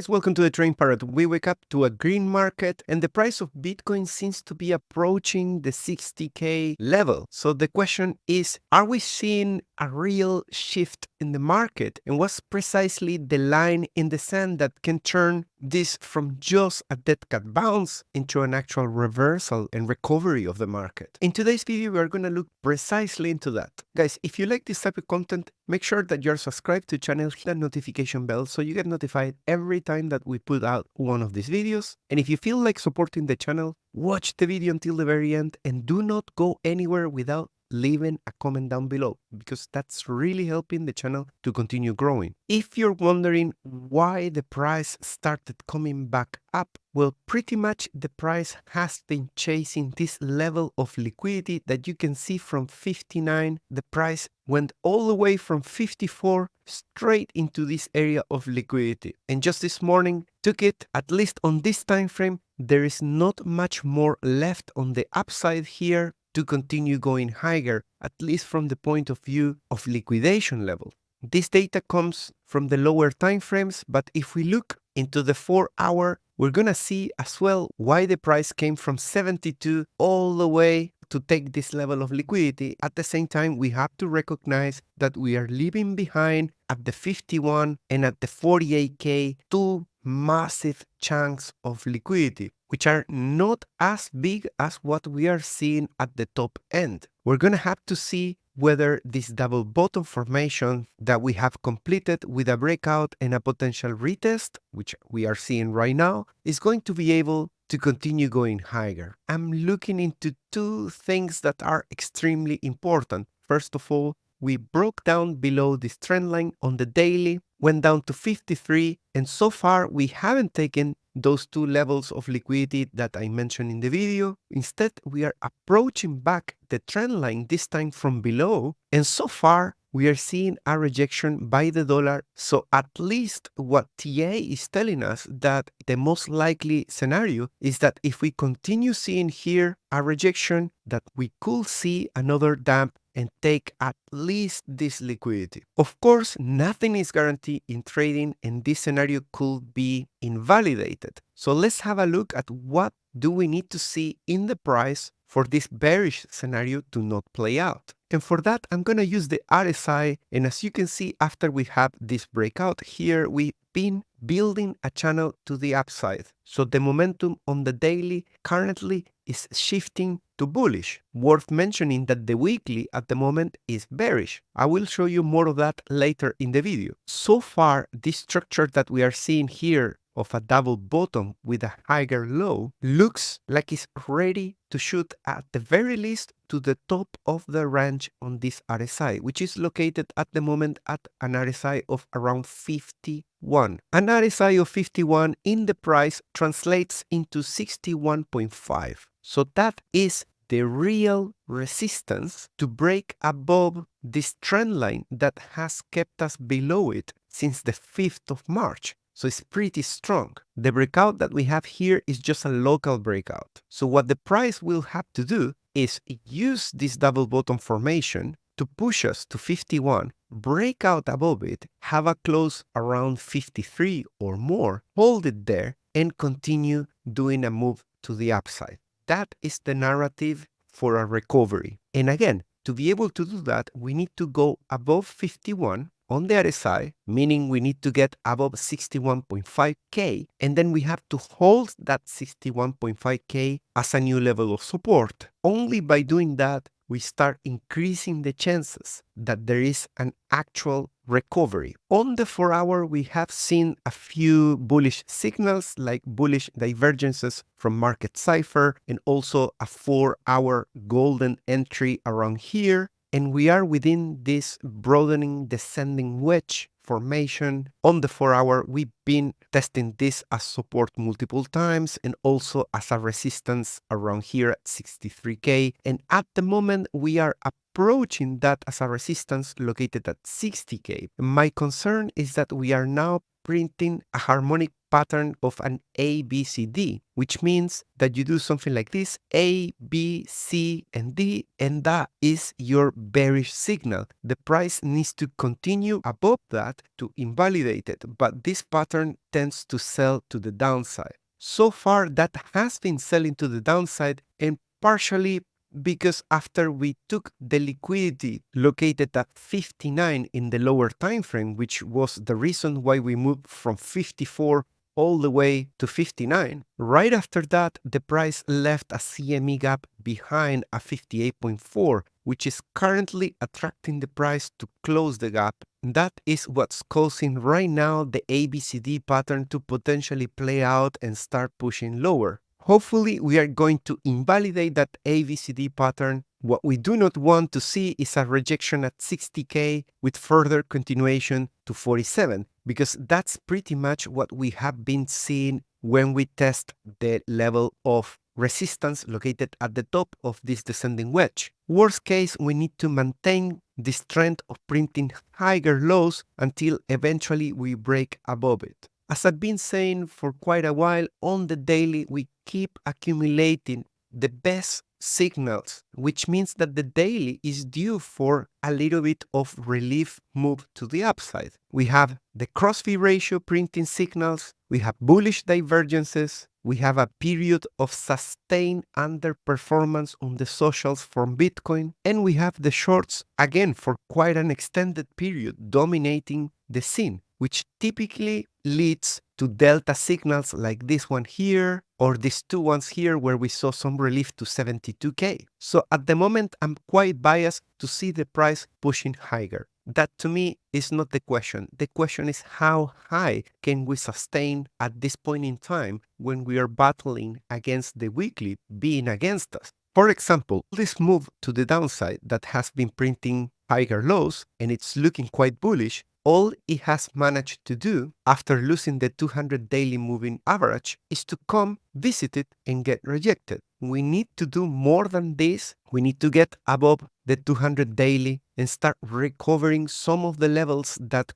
guys, welcome to the Train Parrot. We wake up to a green market and the price of Bitcoin seems to be approaching the 60K level. So the question is, are we seeing a real shift in the market? And what's precisely the line in the sand that can turn this from just a dead cat bounce into an actual reversal and recovery of the market? In today's video, we are going to look precisely into that. Guys, if you like this type of content, make sure that you're subscribed to the channel, hit that notification bell so you get notified every time that we put out one of these videos. And if you feel like supporting the channel, watch the video until the very end and do not go anywhere without leaving a comment down below, because that's really helping the channel to continue growing. If you're wondering why the price started coming back up, well, pretty much the price has been chasing this level of liquidity that you can see from 59. The price went all the way from 54 straight into this area of liquidity. And just this morning took it, at least on this time frame, there is not much more left on the upside here to continue going higher, at least from the point of view of liquidation level. This data comes from the lower time frames, but if we look into the 4-hour, we're gonna see as well why the price came from 72 all the way to take this level of liquidity. At the same time, we have to recognize that we are leaving behind at the 51 and at the 48K two massive chunks of liquidity, which are not as big as what we are seeing at the top end. We're gonna have to see whether this double bottom formation that we have completed with a breakout and a potential retest, which we are seeing right now, is going to be able to continue going higher. I'm looking into two things that are extremely important. First of all, we broke down below this trend line on the daily, went down to 53, and so far we haven't taken those two levels of liquidity that I mentioned in the video. Instead, we are approaching back the trend line, this time from below, and so far we are seeing a rejection by the dollar. So at least what TA is telling us, that the most likely scenario is that if we continue seeing here a rejection, that we could see another dump and take at least this liquidity. Of course, nothing is guaranteed in trading and this scenario could be invalidated. So let's have a look at what do we need to see in the price for this bearish scenario to not play out. And for that, I'm going to use the RSI. And as you can see, after we have this breakout here, we've been building a channel to the upside. So the momentum on the daily currently is shifting to bullish. Worth mentioning that the weekly at the moment is bearish. I will show you more of that later in the video. So far, this structure that we are seeing here of a double bottom with a higher low looks like it's ready to shoot at the very least to the top of the range on this RSI, which is located at the moment at an RSI of around 51. An RSI of 51 in the price translates into 61.5. So that is the real resistance to break above this trend line that has kept us below it since the 5th of March. So it's pretty strong. The breakout that we have here is just a local breakout. So what the price will have to do is use this double bottom formation to push us to 51, break out above it, have a close around 53 or more, hold it there, and continue doing a move to the upside. That is the narrative for a recovery. And again, to be able to do that, we need to go above 51 on the RSI, meaning we need to get above 61.5K, and then we have to hold that 61.5K as a new level of support. Only by doing that, we start increasing the chances that there is an actual recovery. On the 4-hour, we have seen a few bullish signals, like bullish divergences from market cipher, and also a 4-hour golden entry around here. And we are within this broadening descending wedge formation. On the 4-hour, we've been testing this as support multiple times and also as a resistance around here at 63K. And at the moment, we are approaching that as a resistance located at 60K. My concern is that we are now printing a harmonic pattern of an ABCD, which means that you do something like this, A, B, C, and D, and that is your bearish signal. The price needs to continue above that to invalidate it, but this pattern tends to sell to the downside. So far, that has been selling to the downside, and partially because after we took the liquidity located at 59 in the lower time frame, which was the reason why we moved from 54 all the way to 59, right after that the price left a CME gap behind a 58.4, which is currently attracting the price to close the gap. That is what's causing right now the ABCD pattern to potentially play out and start pushing lower. Hopefully, we are going to invalidate that ABCD pattern. What we do not want to see is a rejection at 60K with further continuation to 47, because that's pretty much what we have been seeing when we test the level of resistance located at the top of this descending wedge. Worst case, we need to maintain this trend of printing higher lows until eventually we break above it. As I've been saying for quite a while, on the daily we keep accumulating the best signals, which means that the daily is due for a little bit of relief move to the upside. We have the cross-fee ratio printing signals, we have bullish divergences, we have a period of sustained underperformance on the socials from Bitcoin, and we have the shorts again for quite an extended period dominating the scene, which typically leads to delta signals like this one here or these two ones here where we saw some relief to 72K. So at the moment, I'm quite biased to see the price pushing higher. That to me is not the question. The question is how high can we sustain at this point in time when we are battling against the weekly being against us. For example, this move to the downside that has been printing higher lows and it's looking quite bullish, all it has managed to do after losing the 200 daily moving average is to come, visit it, and get rejected. We need to do more than this. We need to get above the 200 daily and start recovering some of the levels that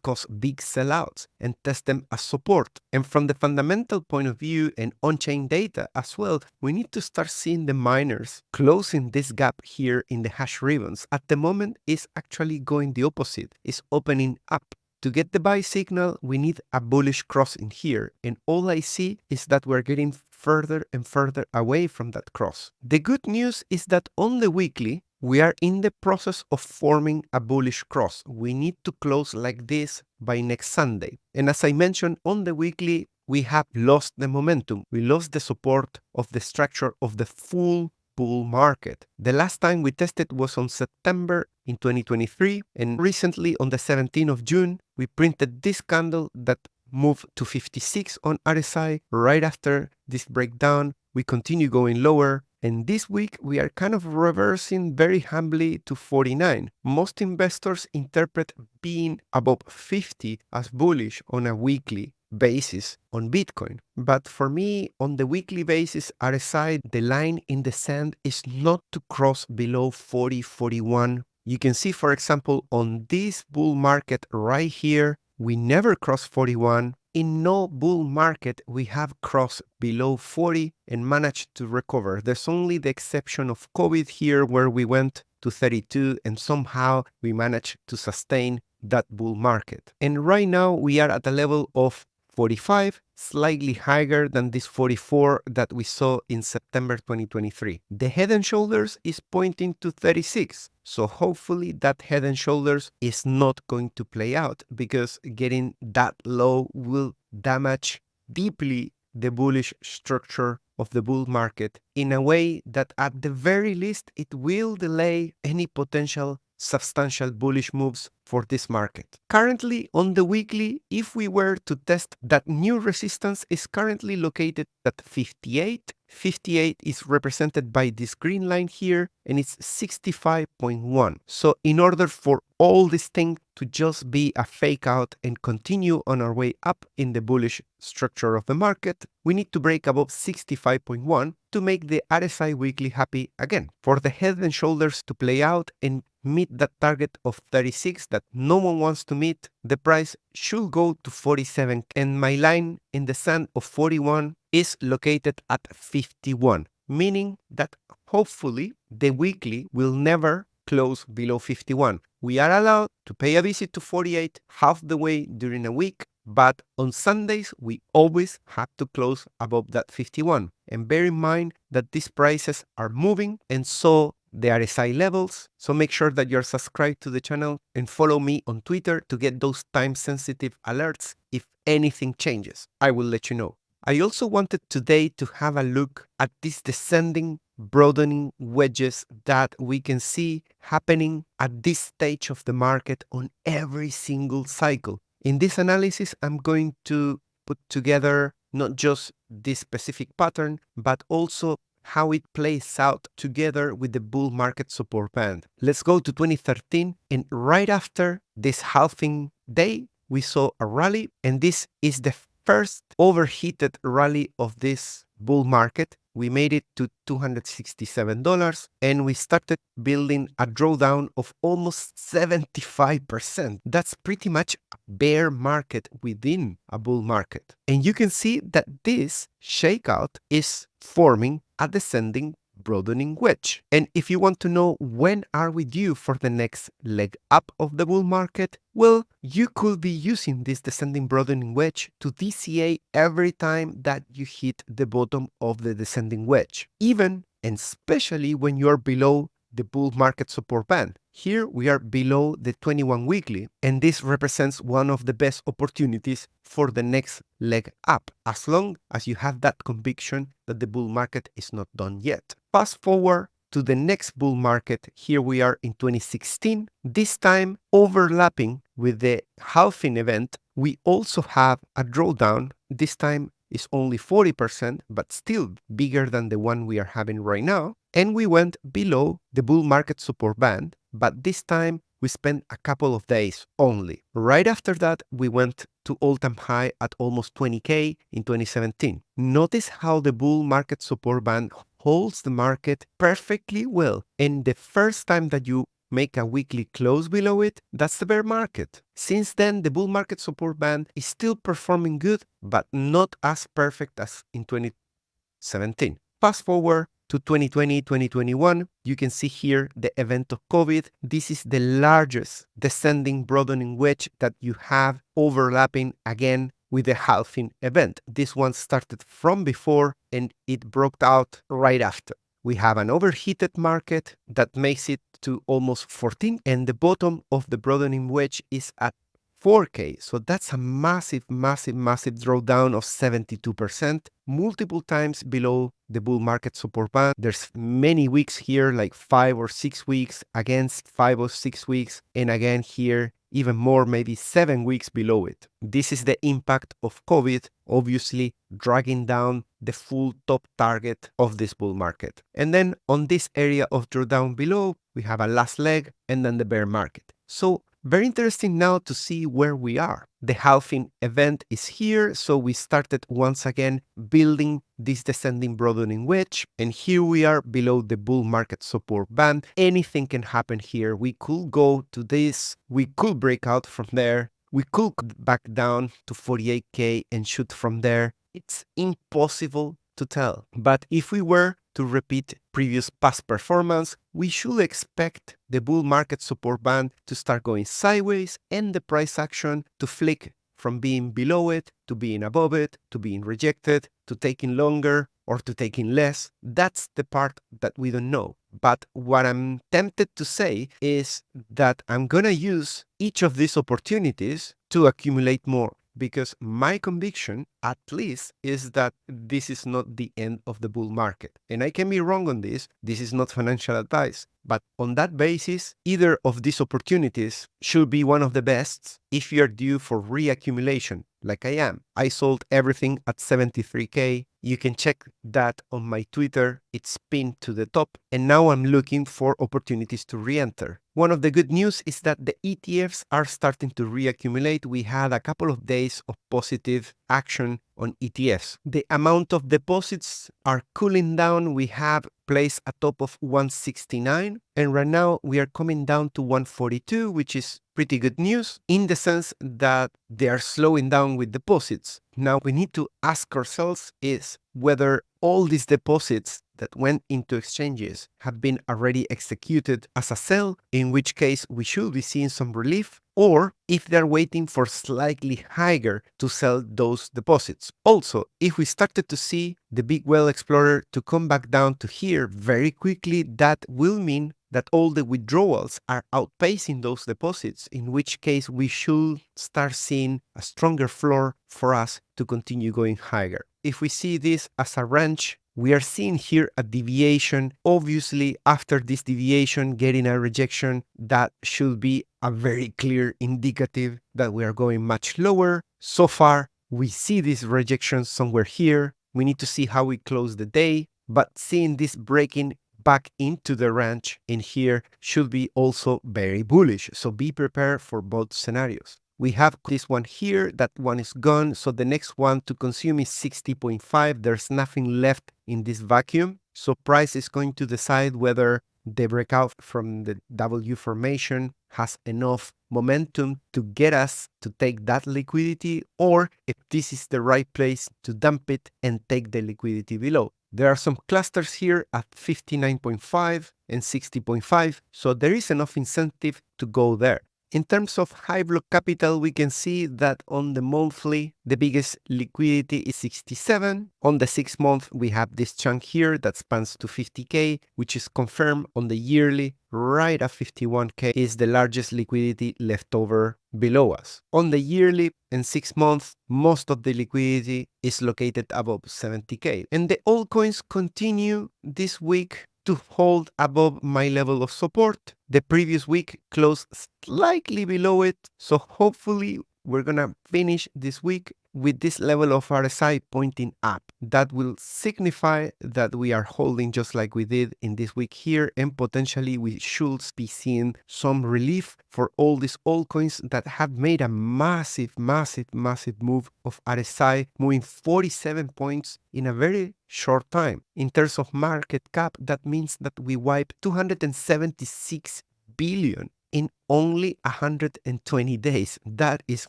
cause big sellouts and test them as support. And from the fundamental point of view and on-chain data as well, we need to start seeing the miners closing this gap here in the hash ribbons. At the moment, it's actually going the opposite. It's opening up. To get the buy signal, we need a bullish cross in here, and all I see is that we're getting further and further away from that cross. The good news is that on the weekly, we are in the process of forming a bullish cross. We need to close like this by next Sunday. And as I mentioned, on the weekly, we have lost the momentum. We lost the support of the structure of the full bull market. The last time we tested was on September in 2023, and recently on the 17th of June, we printed this candle that moved to 56 on RSI. Right after this breakdown, we continue going lower, and this week we are kind of reversing very humbly to 49. Most investors interpret being above 50 as bullish on a weekly basis on Bitcoin. But for me, on the weekly basis, RSI, the line in the sand is not to cross below 40, 41. You can see, for example, on this bull market right here, we never cross 41. In no bull market, we have crossed below 40 and managed to recover. There's only the exception of COVID here where we went to 32 and somehow we managed to sustain that bull market. And right now we are at a level of 45, slightly higher than this 44 that we saw in September 2023. The head and shoulders is pointing to 36. So hopefully that head and shoulders is not going to play out, because getting that low will damage deeply the bullish structure of the bull market in a way that at the very least it will delay any potential substantial bullish moves for this market. Currently on the weekly, if we were to test that new resistance is currently located at 58. 58 is represented by this green line here and it's 65.1. So in order for all this thing to just be a fake out and continue on our way up in the bullish structure of the market, we need to break above 65.1 to make the RSI weekly happy again. For the head and shoulders to play out and meet that target of 36 that no one wants to meet, the price should go to 47. And my line in the sand of 41 is located at 51, meaning that hopefully the weekly will never close below 51. We are allowed to pay a visit to 48 half the way during a week, but on Sundays we always have to close above that 51. And bear in mind that these prices are moving, and so the RSI levels. So make sure that you're subscribed to the channel and follow me on Twitter to get those time-sensitive alerts if anything changes. I will let you know. I also wanted today to have a look at these descending, broadening wedges that we can see happening at this stage of the market on every single cycle. In this analysis, I'm going to put together not just this specific pattern, but also how it plays out together with the bull market support band. Let's go to 2013, and right after this halving day, we saw a rally, and this is the first overheated rally of this bull market. We made it to $267 and we started building a drawdown of almost 75%. That's pretty much a bear market within a bull market. And you can see that this shakeout is forming a descending broadening wedge. And if you want to know when are we due for the next leg up of the bull market, well, you could be using this descending broadening wedge to DCA every time that you hit the bottom of the descending wedge, even and especially when you're below the bull market support band. Here we are below the 21 weekly, and this represents one of the best opportunities for the next leg up, as long as you have that conviction that the bull market is not done yet. Fast forward to the next bull market. Here we are in 2016, this time overlapping with the halving event. We also have a drawdown. This time is only 40%, but still bigger than the one we are having right now. And we went below the bull market support band, but this time we spent a couple of days only. Right after that, we went to all-time high at almost 20K in 2017. Notice how the bull market support band holds the market perfectly well. And the first time that you make a weekly close below it, that's the bear market. Since then, the bull market support band is still performing good, but not as perfect as in 2017. Fast forward to 2020, 2021, you can see here the event of COVID. This is the largest descending broadening wedge that you have overlapping again with the halving event. This one started from before and it broke out right after. We have an overheated market that makes it to almost 14, and the bottom of the broadening wedge is at 4K. So that's a massive drawdown of 72%, multiple times below the bull market support band. There's many weeks here, like 5 or 6 weeks against 5 or 6 weeks, and again here even more, maybe 7 weeks below it. This is the impact of COVID, obviously dragging down the full top target of this bull market. And then on this area of drawdown below, we have a last leg and then the bear market. So very interesting now to see where we are. The halving event is here, so we started once again building this descending broadening wedge, and here we are below the bull market support band. Anything can happen here. We could go to this, we could break out from there, we could back down to 48K and shoot from there. It's impossible to tell. But if we were to repeat previous past performance, we should expect the bull market support band to start going sideways and the price action to flick from being below it to being above it, to being rejected, to taking longer or to taking less. That's the part that we don't know. But what I'm tempted to say is that I'm gonna use each of these opportunities to accumulate more, because my conviction, at least, is that this is not the end of the bull market. And I can be wrong on this. This is not financial advice. But on that basis, either of these opportunities should be one of the best if you're due for reaccumulation, like I am. I sold everything at 73K. You can check that on my Twitter. It's pinned to the top. And now I'm looking for opportunities to re-enter. One of the good news is that the ETFs are starting to reaccumulate. We had a couple of days of positive action on ETFs. The amount of deposits are cooling down. We have placed a top of 169, and right now we are coming down to 142, which is pretty good news in the sense that they are slowing down with deposits. Now we need to ask ourselves is whether all these deposits that went into exchanges have been already executed as a sell, in which case we should be seeing some relief, or if they're waiting for slightly higher to sell those deposits. Also, if we started to see the big whale explorer to come back down to here very quickly, that will mean that all the withdrawals are outpacing those deposits, in which case we should start seeing a stronger floor for us to continue going higher. If we see this as a range, we are seeing here a deviation. Obviously, after this deviation, getting a rejection, that should be a very clear indicative that we are going much lower. So far, we see this rejection somewhere here. We need to see how we close the day, but seeing this breaking back into the range in here should be also very bullish. So be prepared for both scenarios. We have this one here, that one is gone. So the next one to consume is 60.5. There's nothing left in this vacuum. So price is going to decide whether the breakout from the W formation has enough momentum to get us to take that liquidity, or if this is the right place to dump it and take the liquidity below. There are some clusters here at 59.5 and 60.5, so there is enough incentive to go there. In terms of high block capital, we can see that on the monthly, the biggest liquidity is 67. On the 6 month, we have this chunk here that spans to 50K, which is confirmed. On the yearly, right at 51K is the largest liquidity left over below us. On the yearly and 6 months, most of the liquidity is located above 70K. And the altcoins continue this week to hold above my level of support. The previous week closed slightly below it, so hopefully we're gonna finish this week with this level of RSI pointing up. That will signify that we are holding just like we did in this week here, and potentially we should be seeing some relief for all these altcoins that have made a massive move of RSI, moving 47 points in a very short time. In terms of market cap, that means that we wiped 276 billion in only 120 days. That is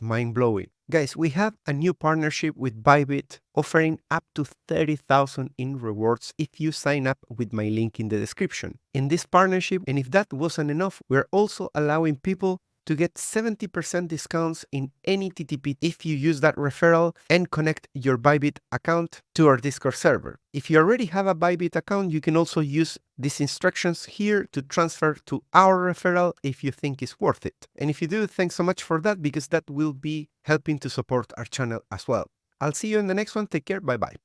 mind-blowing. Guys, we have a new partnership with Bybit offering up to 30,000 in rewards if you sign up with my link in the description. In this partnership, and if that wasn't enough, we're also allowing people to get 70% discounts in any TTP if you use that referral and connect your Bybit account to our Discord server. If you already have a Bybit account, you can also use these instructions here to transfer to our referral if you think it's worth it. And if you do, thanks so much for that, because that will be helping to support our channel as well. I'll see you in the next one. Take care. Bye bye.